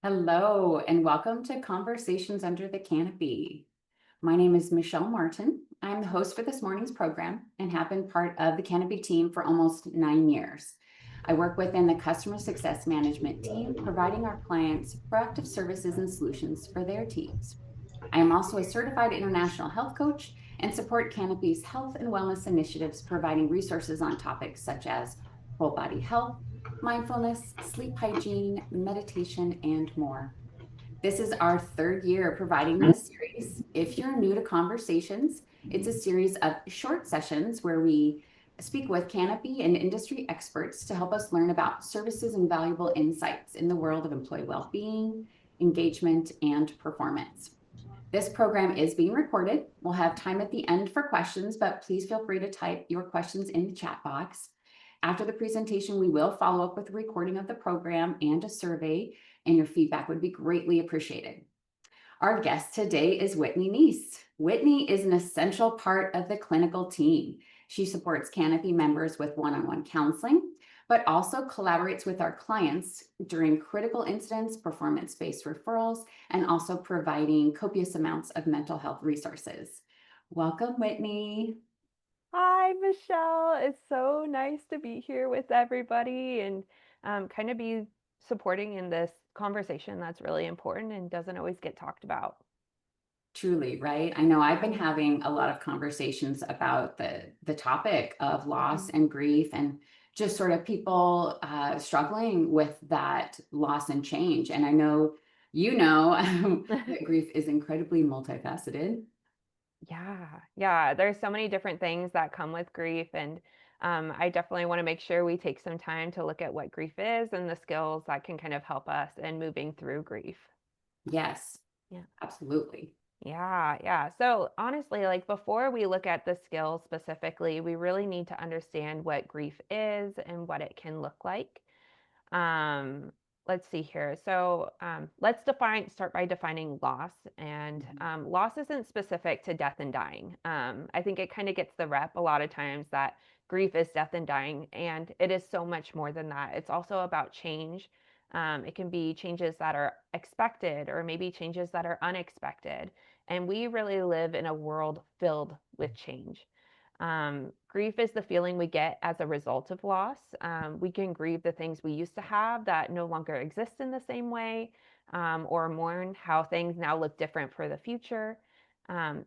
Hello, and welcome to Conversations Under the Canopy. My name is Michelle Martin. I'm the host for this morning's program and have been part of the Canopy team for almost 9 years. I work within the customer success management team, providing our clients proactive services and solutions for their teams. I am also a certified international health coach and support Canopy's health and wellness initiatives, providing resources on topics such as whole body health, mindfulness, sleep hygiene, meditation, and more. This is our third year providing this series. If you're new to Conversations, it's a series of short sessions where we speak with Canopy and industry experts to help us learn about services and valuable insights in the world of employee well-being, engagement, and performance. This program is being recorded. We'll have time at the end for questions, but please feel free to type your questions in the chat box. After the presentation, we will follow up with a recording of the program and a survey, and your feedback would be greatly appreciated. Our guest today is Whitney Neese. Whitney is an essential part of the clinical team. She supports Canopy members with one-on-one counseling, but also collaborates with our clients during critical incidents, performance-based referrals, and also providing copious amounts of mental health resources. Welcome, Whitney. Hi, Michelle. It's so nice to be here with everybody and kind of be supporting in this conversation that's really important and doesn't always get talked about. Truly, right? I know I've been having a lot of conversations about the topic of loss Mhm. and grief and just sort of people struggling with that loss and change. And I know you know that grief is incredibly multifaceted. Yeah. There's so many different things that come with grief, and I definitely want to make sure we take some time to look at what grief is and the skills that can kind of help us in moving through grief. Yes, Yeah. absolutely. Yeah. So honestly, like before we look at the skills specifically, we really need to understand what grief is and what it can look like. Um, let's see here. Let's start by defining loss. And Mhm. loss isn't specific to death and dying. I think it kind of gets the rep a lot of times that grief is death and dying, and it is so much more than that. It's also about change. It can be changes that are expected or maybe changes that are unexpected. And we really live in a world filled with change. Grief is the feeling we get as a result of loss. We can grieve the things we used to have that no longer exist in the same way, or mourn how things now look different for the future.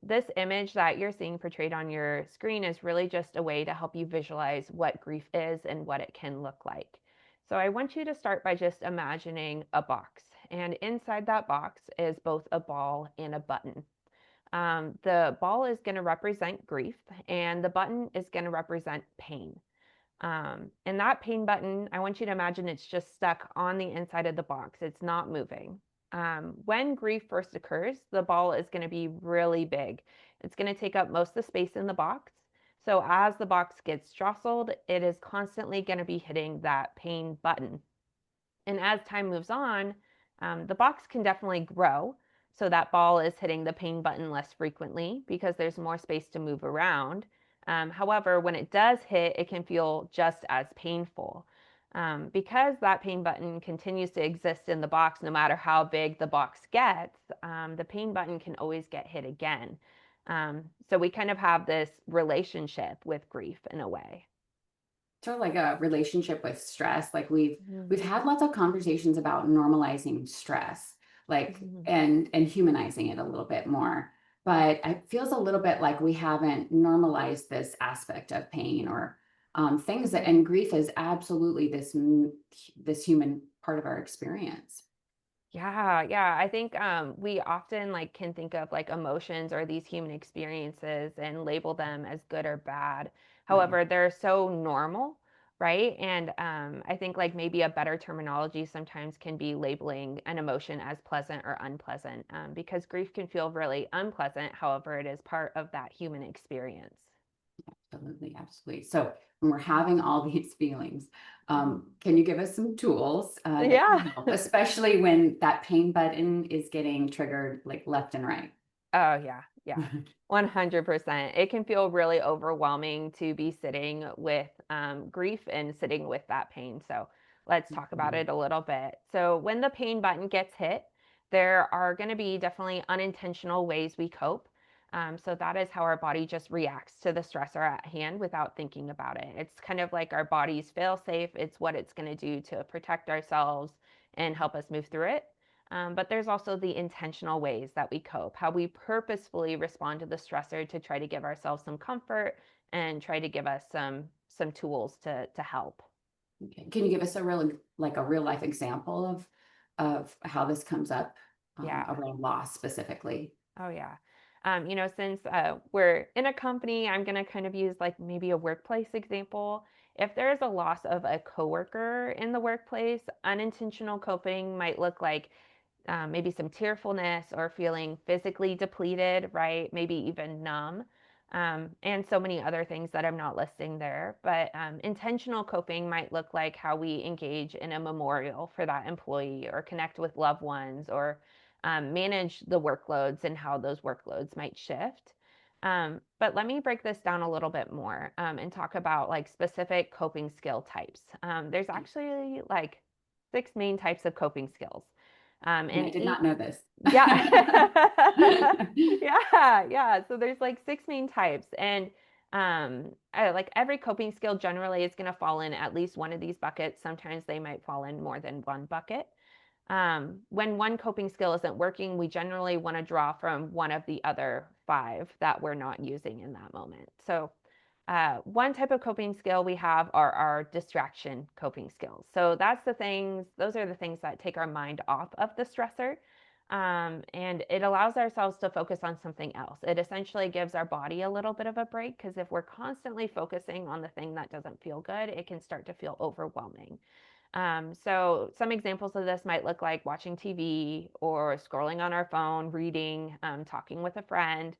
This image that you're seeing portrayed on your screen is really just a way to help you visualize what grief is and what it can look like. So I want you to start by just imagining a box, and inside that box is both a ball and a button. The ball is going to represent grief, and the button is going to represent pain. And that pain button, I want you to imagine it's just stuck on the inside of the box. It's not moving. When grief first occurs, the ball is going to be really big. It's going to take up most of the space in the box. So as the box gets jostled, it is constantly going to be hitting that pain button. And as time moves on, the box can definitely grow. So that ball is hitting the pain button less frequently because there's more space to move around. However, when it does hit, it can feel just as painful. Because that pain button continues to exist in the box, no matter how big the box gets, the pain button can always get hit again. So we kind of have this relationship with grief in a way. Sort of like a relationship with stress. Like we've Mhm. had lots of conversations about normalizing stress, like Mhm. and humanizing it a little bit more. But it feels a little bit like we haven't normalized this aspect of pain or things that, and grief is absolutely this human part of our experience. Yeah. I think we often like can think of like emotions or these human experiences and label them as good or bad. Right. However, they're so normal, right? And I think like maybe a better terminology sometimes can be labeling an emotion as pleasant or unpleasant, because grief can feel really unpleasant. However, it is part of that human experience. Absolutely, absolutely. So when we're having all these feelings, Mhm. can you give us some tools that Yeah. can help, especially when that pain button is getting triggered like left and right? Oh, yeah. 100%. It can feel really overwhelming to be sitting with grief and sitting with that pain. So Let's talk about Mhm. it a little bit. So, when the pain button gets hit, there are going to be definitely unintentional ways we cope. So, that is how our body just reacts to the stressor at hand without thinking about it. It's kind of like our body's fail safe, it's what it's going to do to protect ourselves and help us move through it. But there's also the intentional ways that we cope, how we purposefully respond to the stressor to try to give ourselves some comfort and try to give us some tools to help. Okay. Can you give us a real, like a real life example of how this comes up Yeah. around loss specifically? Oh, yeah. Since we're in a company, I'm going to kind of use like maybe a workplace example. If there's a loss of a coworker in the workplace, unintentional coping might look like maybe some tearfulness or feeling physically depleted, right? Maybe even numb, and so many other things that I'm not listing there. But intentional coping might look like how we engage in a memorial for that employee or connect with loved ones or manage the workloads and how those workloads might shift. But let me break this down a little bit more and talk about like specific coping skill types. There's actually like 6 main types of coping skills. And I And did each, not know this. yeah. Yeah, yeah. So there's like 6 main types. And like every coping skill generally is going to fall in at least one of these buckets. Sometimes they might fall in more than one bucket. When one coping skill isn't working, we generally want to draw from one of the other 5 that we're not using in that moment. So one type of coping skill we have are our distraction coping skills. So those are the things that take our mind off of the stressor. And it allows ourselves to focus on something else. It essentially gives our body a little bit of a break because if we're constantly focusing on the thing that doesn't feel good, it can start to feel overwhelming. So some examples of this might look like watching TV or scrolling on our phone, reading, talking with a friend,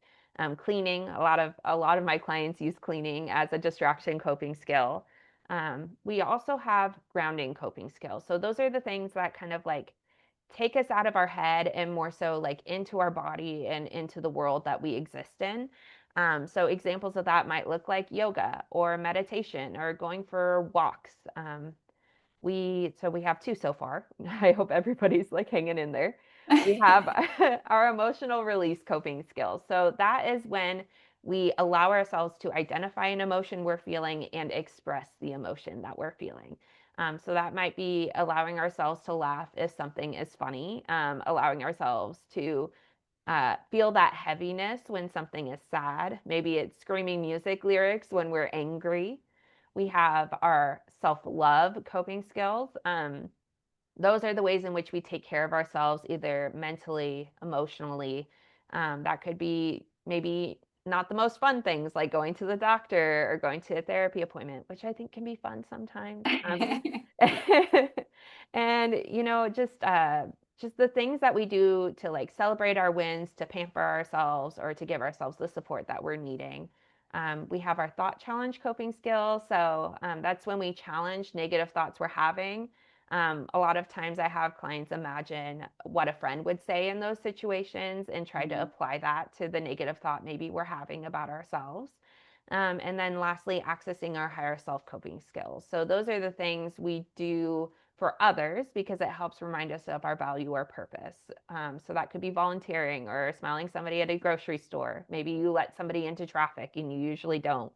cleaning. A lot of my clients use cleaning as a distraction coping skill. We also have grounding coping skills. So those are the things that kind of like take us out of our head and more so like into our body and into the world that we exist in. So examples of that might look like yoga or meditation or going for walks. We have 2 so far. I hope everybody's, like, hanging in there. We have our emotional release coping skills. So that is when we allow ourselves to identify an emotion we're feeling and express the emotion that we're feeling. So that might be allowing ourselves to laugh if something is funny, allowing ourselves to feel that heaviness when something is sad. Maybe it's screaming music lyrics when we're angry. We have our self love coping skills. Those are the ways in which we take care of ourselves, either mentally, emotionally. That could be maybe not the most fun things like going to the doctor or going to a therapy appointment, which I think can be fun sometimes. And just the things that we do to like celebrate our wins, to pamper ourselves, or to give ourselves the support that we're needing. We have our thought challenge coping skills. So that's when we challenge negative thoughts we're having. A lot of times I have clients imagine what a friend would say in those situations and try to Mhm. apply that to the negative thought maybe we're having about ourselves. And then lastly, accessing our higher self coping skills. So those are the things we do for others because it helps remind us of our value or purpose. So that could be volunteering or smiling somebody at a grocery store. Maybe you let somebody into traffic and you usually don't.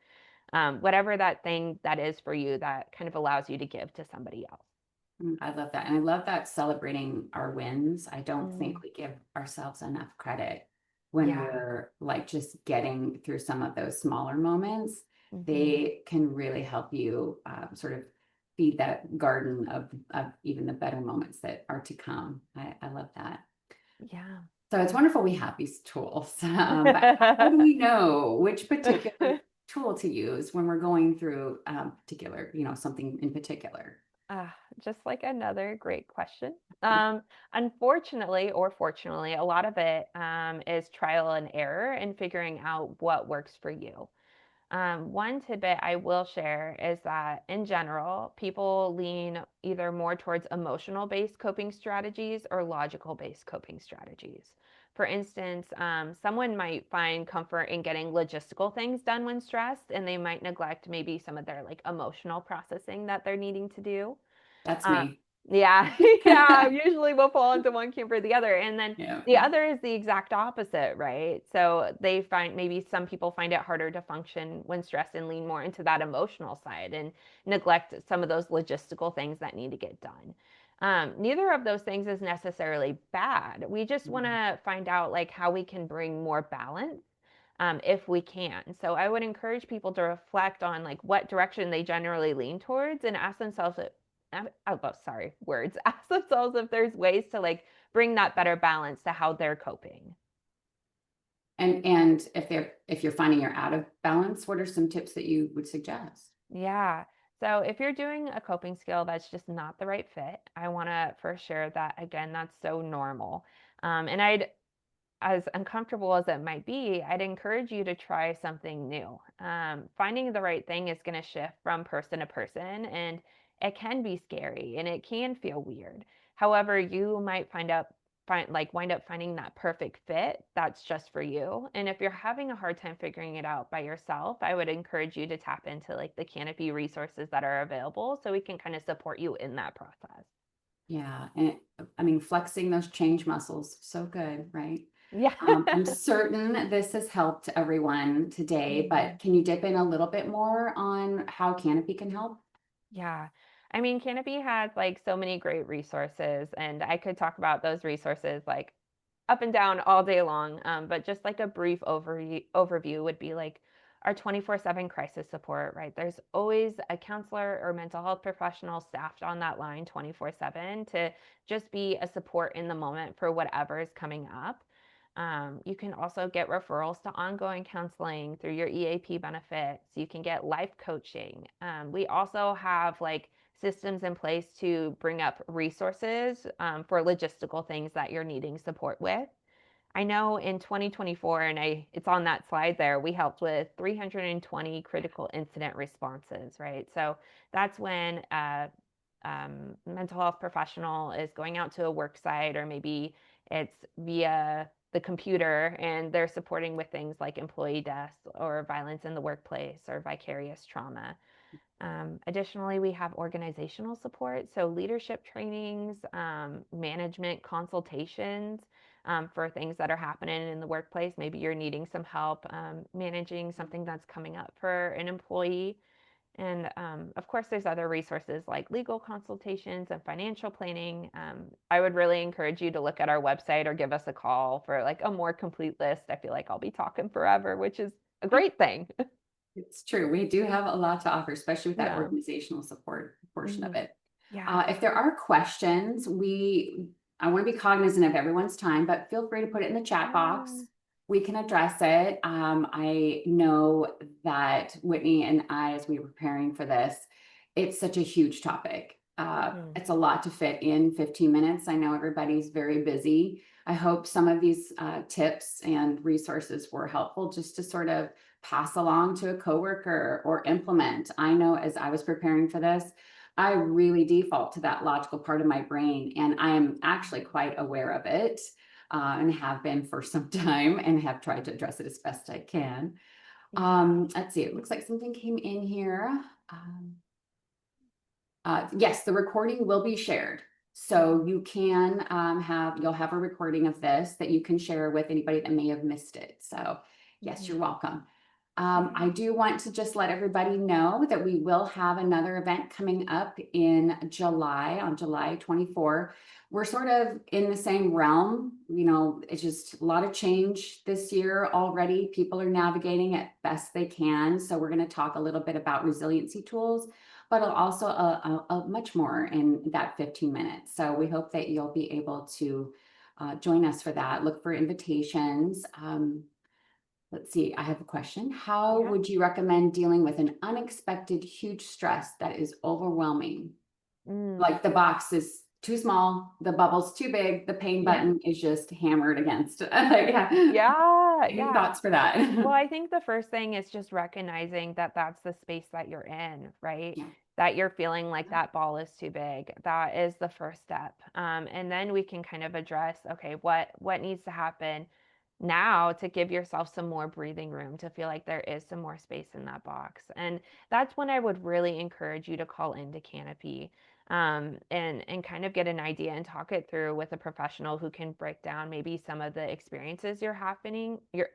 Whatever that thing that is for you that kind of allows you to give to somebody else. I love that. And I love that celebrating our wins. I don't think Mm, we give ourselves enough credit when yeah. we're like just getting through some of those smaller moments. Hmm. They can really help you sort of feed that garden of even the better moments that are to come. I love that. Yeah. So it's wonderful we have these tools. But how do we know which particular tool to use when we're going through particular, something in particular? Just like another great question. Unfortunately or fortunately, a lot of it is trial and error and figuring out what works for you. One tidbit I will share is that in general, people lean either more towards emotional based coping strategies or logical based coping strategies. For instance, someone might find comfort in getting logistical things done when stressed, and they might neglect maybe some of their like emotional processing that they're needing to do. That's Uh, me. yeah, yeah, usually we'll fall into one camp or the other. And then Yeah. the other is the exact opposite, right? So they find maybe some people find it harder to function when stressed and lean more into that emotional side and neglect some of those logistical things that need to get done. Neither of those things is necessarily bad. We just want Mhm. to find out like how we can bring more balance if we can. So I would encourage people to reflect on like what direction they generally lean towards and ask themselves oh, sorry, words. Ask themselves if there's ways to like bring that better balance to how they're coping. And if you're finding you're out of balance, what are some tips that you would suggest? Yeah. So if you're doing a coping skill that's just not the right fit, I want to first share that again, that's so normal. And I'd as uncomfortable as it might be, I'd encourage you to try something new. Finding the right thing is going to shift from person to person, and it can be scary and it can feel weird. However, you might wind up finding that perfect fit that's just for you. And if you're having a hard time figuring it out by yourself, I would encourage you to tap into like the Canopy resources that are available so we can kind of support you in that process. Yeah, and I mean, flexing those change muscles, so good, right? Yeah. I'm certain this has helped everyone today, but Mhm. can you dip in a little bit more on how Canopy can help? Yeah. I mean, Canopy has like so many great resources, and I could talk about those resources like up and down all day long. But just like a brief overview would be like our 24/7 crisis support, right? There's always a counselor or mental health professional staffed on that line 24/7 to just be a support in the moment for whatever is coming up. You can also get referrals to ongoing counseling through your EAP benefits. You can get life coaching. We also have like systems in place to bring up resources for logistical things that you're needing support with. I know in 2024, and it's on that slide there, we helped with 320 critical incident responses, right? So that's when a mental health professional is going out to a work site, or maybe it's via the computer and they're supporting with things like employee deaths or violence in the workplace or vicarious trauma. Additionally, we have organizational support, so leadership trainings, management consultations for things that are happening in the workplace. Maybe you're needing some help managing something that's coming up for an employee. And of course, there's other resources like legal consultations and financial planning. I would really encourage you to look at our website or give us a call for like a more complete list. I feel like I'll be talking forever, which is a great thing. It's true. We do have a lot to offer, especially with that Yeah. organizational support portion of Mhm. it. Yeah. If there are questions, I want to be cognizant of everyone's time, but feel free to put it in the chat box. Yeah. We can address it. I know that Whitney and I, as we were preparing for this, it's such a huge topic. Mhm. It's a lot to fit in 15 minutes. I know everybody's very busy. I hope some of these tips and resources were helpful just to sort of pass along to a coworker or implement. I know as I was preparing for this, I really default to that logical part of my brain, and I'm actually quite aware of it, and have been for some time, and have tried to address it as best I can. Yeah. Let's see, it looks like something came in here. Yes, the recording will be shared. So Mhm. you can you'll have a recording of this that you can share with anybody that may have missed it. So yes, you're Mhm. welcome. I Yeah. do want to just let everybody know that we will have another event coming up in July, on July 24. We're sort of in the same realm. You know, it's just a lot of change this year already. People are navigating it best they can. So we're going to talk a little bit about resiliency tools, but also a much more in that 15 minutes. So we hope that you'll be able to join us for that. Look for invitations. Let's see, I have a question. How Yeah. would you recommend dealing with an unexpected huge stress that is overwhelming? Mm. Like the box is too small, the bubble's too big, the pain Yeah. button is just hammered against. Yeah. Yeah. Any Yeah. thoughts for that? Well, I think the first thing is just recognizing that that's the space that you're in, right? Yeah. That you're feeling like that ball is too big. That is the first step. And then we can kind of address, okay, what needs to happen now to give yourself some more breathing room to feel like there is some more space in that box. And that's when I would really encourage you to call into Canopy. and kind of get an idea and talk it through with a professional who can break down maybe some of the experiences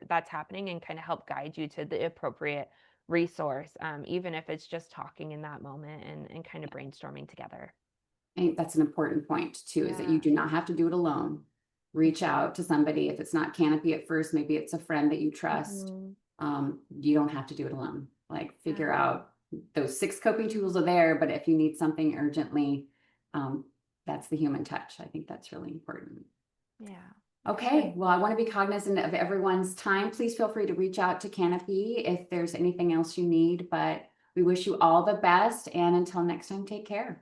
that's happening and kind of help guide you to the appropriate resource, even if it's just talking in that moment and kind of brainstorming together. I think that's an important point too, is that you Yeah. do not have to do it alone. Reach out to somebody. If it's not Canopy at first, maybe it's a friend that you trust. Mhm. You don't have to do it alone. Like figure Yeah. out those 6 coping tools are there, but if you need something urgently, um, that's the human touch. I think that's really important. Yeah. Okay, well, I want to be cognizant of everyone's time. Please feel free to reach out to Canopy if there's anything else you need, but we wish you all the best. And until next time, take care.